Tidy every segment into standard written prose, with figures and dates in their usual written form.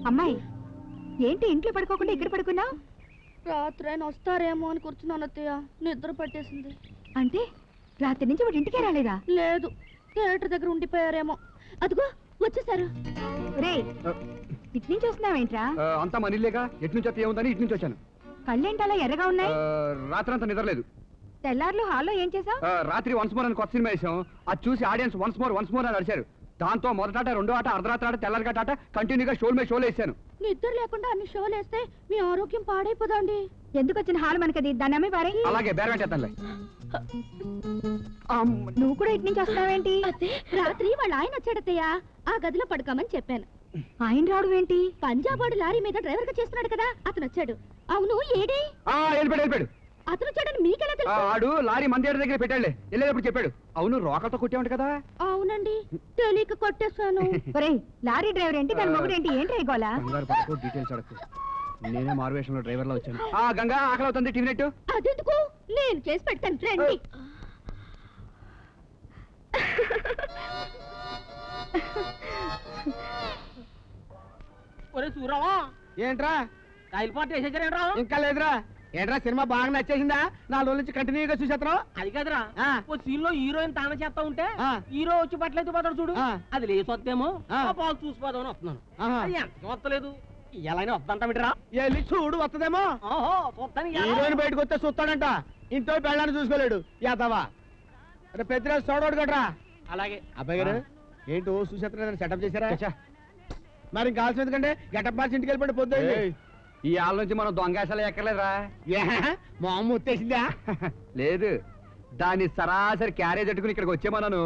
అమ్మాయి ఏంటి ఇంట్లో పడుకోకుండా ఇక్కడ పడుకున్నావు? రాత్రి ఆయన వస్తారేమో అని కూర్చున్నాను అత్తయ్య, నిద్ర పట్టేసింది. అంటే రాత్రి నుంచి వాడు ఇంటికే రాలేదా? లేదు, థియేటర్ దగ్గర ఉండిపోయారేమో. అదిగో వచ్చేసారు. రే ఇటు నుంచి వస్తున్నావేంట్రా? అంతా మనీలేగా, ఎటు నుంచి వస్తే ఏముందని ఇటు నుంచి వచ్చాను. కళ్ళేంటలా ఎర్రగా ఉన్నాయి? రాత్రంతా నిద్రలేదు. తెల్లార్లు హాల్లో ఏం చేసావు? రాత్రి వన్స్ మోర్ అని కొత్త సినిమా వేసాం. అది చూసి ఆడియన్స్ వన్స్ మోర్ అని అడిచారు. దాంతో మొదట రెండో ఆట, అర్ధరాత్రి ఆట, తెల్లారి ఆట కంటిన్యూగా షోలు మీద షోలు వేసాను. నిద్ర లేకుండా అన్ని షోలు వేస్తే మీ ఆరోగ్యం పాడైపోదండి. ఎందుకు వచ్చిన హాల్ మనకది, దాన్ని అమ్మే పారే. అలాగే బేరగట్టేస్తానులే. నువ్వు కూడా ఇటు నుంచి వస్తున్నావేంటి? రాత్రి వాళ్ళ ఆయన వచ్చాడతయ్య, ఆ గదిలో పడుకోమని చెప్పాను. ఆయన రావడం ఏంటి? పంజాబ్ వాడు లారీ మీద డ్రైవర్ గా చేస్తున్నాడు కదా, అతను వచ్చాడు. అవును, ఏడి వెళ్ళిపోయాడు. అతను వచ్చాడని మీకెలా తెలుసు? ఆడు లారీ మందేడు దగ్గర పెట్టాడులే, వెళ్ళేటప్పుడు చెప్పాడు. అవును, రోకలతో కొట్టేవంట కదా? అవునండి, తెలియక కొట్టేశాను. లారీ డ్రైవర్ ఏంటి, దాని మొగుడు ఏంటి? ఏంటి గోలా? డీటెయిల్స్ అడగకు, నేనే మారువేషంలో డ్రైవర్ లో వచ్చాను. గంగా ఆకలి అవుతుంది, టీవీ నెట్. అదెందుకు, నేను చేసి పెడతాను, రండి. ఏంట్రా రైలు పార్టీ వేసేసారేంట్రా? ఇంకా లేదురా. ఏంట్రా సినిమా బాగా నచ్చేసిందా? 4 రోజుల నుంచి కంటిన్యూగా చూసేస్తున్నావు. అది కదరా, ఓ సీన్ లో హీరోయిన్ తాన చేస్తా ఉంటే హీరో వచ్చి పట్లయితే పోతాడు చూడు, అది లేసి వస్తేమో పాలు చూసిపోదామని వస్తున్నాను. ఎంత వస్తలేదు, ఎలా వద్దంటా వెళ్ళి చూడు, వస్తదేమో. హీరోయిన్ బయటకు వస్తే చూస్తాడంట, ఇంట్లో పెళ్ళాన్ని చూసుకోలేడు యాదవా. రేపు ప్రతిరోజు చూడవాడు కదరా. అలాగే అబ్బాయి గారు, ఏంటి ఓ చూసేస్తున్నా సెటప్ చేశారా? మరి కావాల్సిన ఎందుకంటే గెటప్ మార్చి ఇంటికి వెళ్ళిపోయి పొద్దు. ఈ ఆళ్ళ నుంచి మనం దొంగేసాలు ఎక్కర్లేదురా. మా అమ్మ వచ్చేసిందా? లేదు, దాన్ని సరాసరి క్యారేజ్ పెట్టుకుని ఇక్కడికి వచ్చేమన్నాను.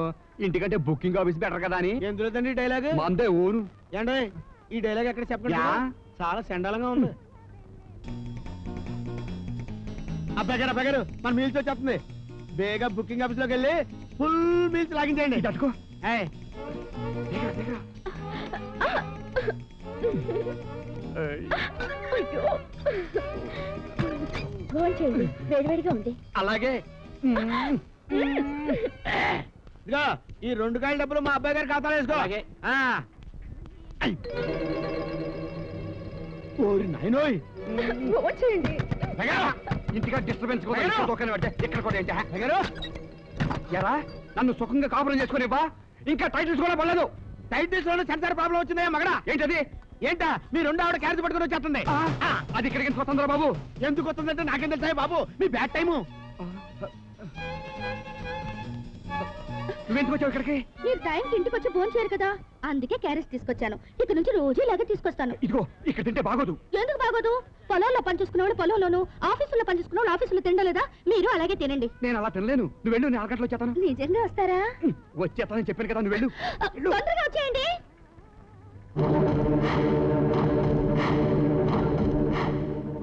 ఇంటికంటే బుకింగ్ ఆఫీస్ బెటర్ కదా అని. ఎందులోదండి డైలాగ్? మందే ఊను. ఏండి ఈ డైలాగ్ ఎక్కడ చెప్పండి, చాలా చండాలంగా ఉంది. అబ్బాయి గారు మన మీల్స్ వచ్చేస్తుంది. బేగా బుకింగ్ ఆఫీస్ లోకి వెళ్ళి ఫుల్ మీల్స్ లాగించండి. తట్టుకో. వేడివేడిగా ఉంది. అలాగే. ఇదిగో ఈ 2 కాయల డబ్బులు మా అబ్బాయి గారి ఖాతాలో వేసుకో. ఓరి నాయనోయ్, ఇంటిగా డిస్టర్బెన్స్ ఇక్కడ కూడా ఏంటి? ఎరా నన్ను సుఖంగా కాపురం చేసుకునేవా? ఇంకా టైటిల్స్ కూడా పడలేదు. టైటిల్స్ లోనే సెన్సార్ ప్రాబ్లం వచ్చిందా మగడా? ఏంటది? ఏంటా మీ 2 ఆవిడ క్యారేజ్ పట్టుకుని వచ్చేస్తుంది. అది ఇక్కడికి వస్తుందా బాబు? ఎందుకు వస్తుందంటే నాకేం తెలుసా బాబు, మీ బ్యాడ్ టైము. నువ్వెందుకు వచ్చావు ఇక్కడికి? మీరు టైంకి ఇంటికి వచ్చి ఫోన్ చేయరు కదా, అందుకే క్యారేజ్ తీసుకొచ్చాను. ఇక నుంచి రోజు ఇలాగే తీసుకొస్తాను. ఇదిగో ఇక్కడ తింటే బాగోదు. ఎందుకు బాగోదు? పొలాల్లో పనిచేసుకునే వాళ్ళు పొలంలోను, ఆఫీసులో పనిచేసుకునే వాళ్ళు ఆఫీసులో తినలేదా? మీరు అలాగే తినండి. నేను అలా తినలేను. నువ్వు వెళ్ళు, నేను 4 గంటలు వచ్చేస్తాను. నిజంగా వస్తారా? వచ్చేస్తానని చెప్పాను కదా, నువ్వు వెళ్ళు. తొందరగా వచ్చేయండి.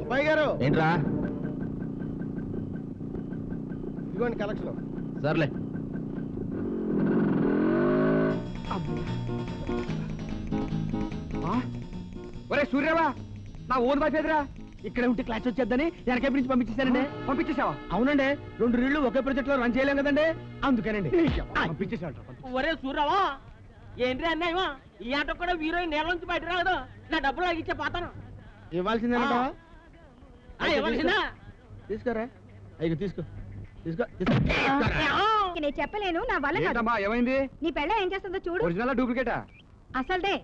అబ్బాయి గారు ఏంట్రా? ఇదిగోండి కలెక్షన్. సర్లే. ఒరే సూర్యవా, నా ఓన్ వైఫ్ ఎదురా. ఇక్కడ ఉంటే క్లాస్ వచ్చేద్దని వెనకే నుంచి పంపించేశానండి. పంపించేసావా? అవునండి, 2 రీళ్లు ఒకే ప్రాజెక్ట్ లో రన్ చేయలేం కదండి, అందుకేనండి పంపించేసాడు. ఒరే సూర్యవా, ఏంటి అన్నాయమా? ఈ ఆట కూడా హీరోయిన్ నేల నుంచి బయట రాదు. నా డబ్బులు లాగిచ్చే పోతాను. ఇవ్వాల్సిందేనా? ఇవ్వాల్సిందా? తీసుకోరా. అయ్యో తీసుకో తీసుకో. నేను చెప్పలేను, నా వల్ల కాదు. ఏమైంది? నీ పెళ్ళం ఏం చేస్తుందో చూడు. ఒరిజినల్ డూప్లికేటా? అసలుదే.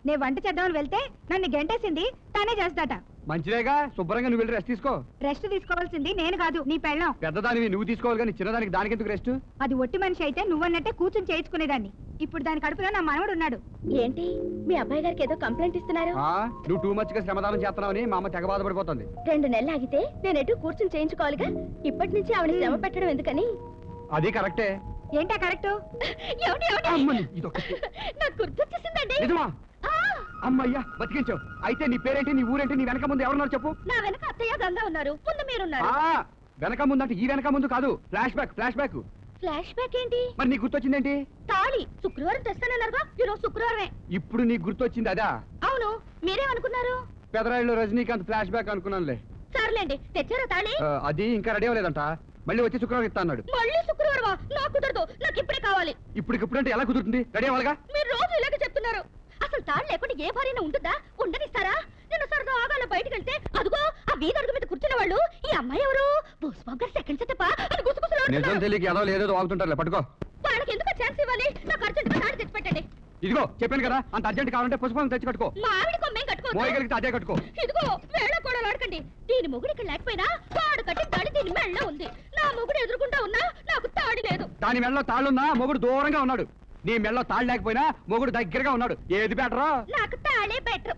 నేను వంట చేద్దామని వెళ్తే నన్ను గంటేసింది, తనే చేస్తాట. మంచిదేగా, శుభ్రంగా నువ్వు వెళ్ళి రెస్ట్ తీసుకో. రెస్ట్ తీసుకోవాల్సింది నేను కాదు, నీ పెళ్ళం. పెద్దదానివి నువ్వు తీసుకోవాలి కానీ చిన్నదానికి దానికి ఎందుకు రెస్ట్? అది ఒట్టి మనిషి అయితే నువ్వన్నట్టే కూర్చుని చేయించుకునేదాన్ని. ఇప్పుడు దాని కడుపులో నా మనవడు ఉన్నాడు. ఏంటి మీ అబ్బాయి గారికి ఏదో కంప్లైంట్ ఇస్తున్నారు? నువ్వు టూ మచ్ గా శ్రమదానం చేస్తున్నావని మా అమ్మ తెగ బాధపడిపోతుంది. 2 నెలలు ఆగితే నేను ఎటు కూర్చుని చేయించుకోవాలిగా. ఇప్పటి నుంచి ఆవిడ శ్రమ పెట్టడం ఎందుకని? అది కరెక్టే. ఏంటా కరెక్ట్? నాకు గుర్తొచ్చేసిందండి. నిజమా? అమ్మయ్యా, బతికించావు. అయితే నీ పేరేంటి, నీ ఊరేంటి, నీ వెనక ముందు ఎవరున్నారు చెప్పు. నా వెనక అత్తయ్య గంగా ఉన్నారు, ముందు మీరున్నారు. వెనక ముందు అంటే ఈ వెనక ముందు కాదు, ఫ్లాష్ బ్యాక్. ఫ్లాష్ బ్యాక్ ఏంటి? మరి నీకు గుర్తొచ్చిందేంటి? తాళి శుక్రవారం తెస్తానన్నారుగా, ఈరోజు శుక్రవారమే. ఇప్పుడు నీకు గుర్తొచ్చింది అదా? అవును, మీరేమనుకున్నారు? పెదరాయిలో రజనీకాంత్ ఫ్లాష్ బ్యాక్ అనుకున్నానులే. సర్లేండి, తెచ్చారా తాళి? అది ఇంకా రెడీ అవ్వలేదంట, మళ్ళీ వచ్చి శుక్రవారం ఇస్తా అన్నాడు. మళ్ళీ శుక్రవారమా? నాకు కుదరదు, నాకు ఇప్పుడే కావాలి. ఇప్పుడంటే ఎలా కుదురుతుంది? రెడీ అవ్వాలిగా. మీరు రోజు ఇలాగే చెప్తున్నారు. అసలు తాడు లేకుండా ఏ భార్యన ఉంటుందా? ఉండనిస్తారా? నిన్న సరదా ఆగాల బయటకు వెళ్తే అదిగో ఆ వీధి అడుగు మీద కూర్చున్న వాళ్ళు ఈ అమ్మాయి ఎవరు బోసుబాబు గారు సెకండ్ సెటప్పా అని నిజం గుసగుసలాడుతున్నారు. తెలియక ఏదో లేదో వాగుతుంటారులే, పట్టుకో. వాళ్ళకి ఎందుకు ఛాన్స్ ఇవ్వాలి? నాకు అర్జెంట్ తాడు తెచ్చి పెట్టండి. ఇదిగో చెప్పాను కదా, అంత అర్జెంట్ కావాలంటే పసుపు తెచ్చి కట్టుకో. మా ఆవిడ కొమ్మేం కట్టుకోవద్దు. మోయగలిగితే అదే కట్టుకో. ఇదిగో వేళ కూడా ఆడకండి. దీని మొగుడు ఇక్కడ లేకపోయినా తాడు కట్టి తాడి దీని మెళ్ళ ఉంది. నా మొగుడు ఎదురుకుంటా ఉన్నా నాకు తాడి లేదు. దాని మెడలో తాళ్ళున్నా మొగుడు దూరంగా ఉన్నాడు. నీ మెడలో తాళ్ళు లేకపోయినా మొగుడు దగ్గరగా ఉన్నాడు. ఏది బెటరా? నాకు తాళే బెటర్.